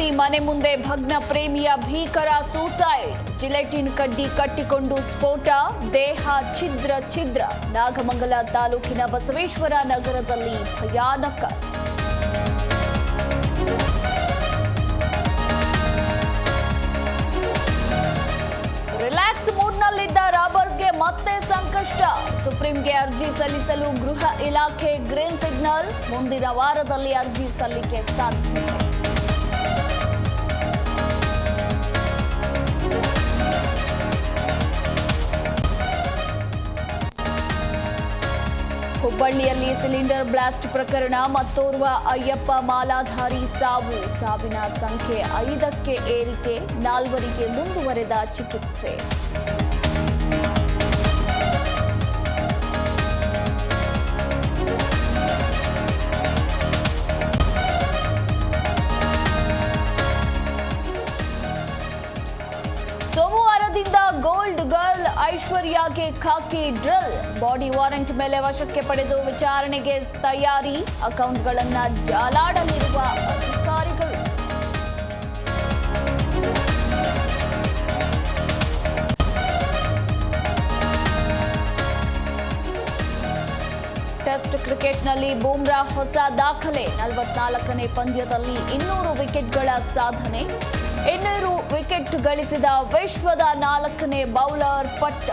ಪತಿ ಮನೆ ಮುಂದೆ ಭಗ್ನ ಪ್ರೇಮಿಯ ಭೀಕರ ಸೂಸೈಡ್. ಜಿಲೆಟಿನ್ ಕಡ್ಡಿ ಕಟ್ಟಿಕೊಂಡು ಸ್ಫೋಟ, ದೇಹ ಛಿದ್ರ ಛಿದ್ರ. ನಾಗಮಂಗಲ ತಾಲೂಕಿನ ಬಸವೇಶ್ವರ ನಗರದಲ್ಲಿ ಭಯಾನಕ. ರಿಲ್ಯಾಕ್ಸ್ ಮೂಡ್ನಲ್ಲಿದ್ದ ರಾಬರ್ಟ್ಗೆ ಮತ್ತೆ ಸಂಕಷ್ಟ. ಸುಪ್ರೀಂಗೆ ಅರ್ಜಿ ಸಲ್ಲಿಸಲು ಗೃಹ ಇಲಾಖೆ ಗ್ರೀನ್ ಸಿಗ್ನಲ್. ಮುಂದಿನ ವಾರದಲ್ಲಿ ಅರ್ಜಿ ಸಲ್ಲಿಕೆ ಸಾಧ್ಯತೆ. ಹುಬ್ಬಳ್ಳಿಯಲ್ಲಿ ಸಿಲಿಂಡರ್ ಬ್ಲಾಸ್ಟ್ ಪ್ರಕರಣ, ಮತ್ತೋರ್ವ ಅಯ್ಯಪ್ಪ ಮಾಲಾಧಾರಿ ಸಾವು. ಸಾವಿನ ಸಂಖ್ಯೆ 5ಕ್ಕೆ ಏರಿಕೆ, 4ವರಿಗೆ ಮುಂದುವರೆದ ಚಿಕಿತ್ಸೆ. ಸೋಮವಾರದಿಂದ ಗೋಲ್ಡ್ ಗರ್ಲ್ ಐಶ್ವರ್ಯಾಗೆ ಖಾಕಿ ಡ್ರಿಲ್. ಬಾಡಿ ವಾರೆಂಟ್ ಮೇಲೆ ವಶಕ್ಕೆ ಪಡೆದು ವಿಚಾರಣೆಗೆ ತಯಾರಿ. ಅಕೌಂಟ್ಗಳನ್ನು ಜಾಲಾಡಲಿರುವ ಅಧಿಕಾರಿಗಳು. ಟೆಸ್ಟ್ ಕ್ರಿಕೆಟ್ನಲ್ಲಿ ಬೂಮ್ರಾ ಹೊಸ ದಾಖಲೆ. 44ನೇ ಪಂದ್ಯದಲ್ಲಿ 200 ವಿಕೆಟ್ಗಳ ಸಾಧನೆ. 200 ವಿಕೆಟ್ ಗಳಿಸಿದ ವಿಶ್ವದ 4ನೇ ಬೌಲರ್ ಪಟ್ಟ.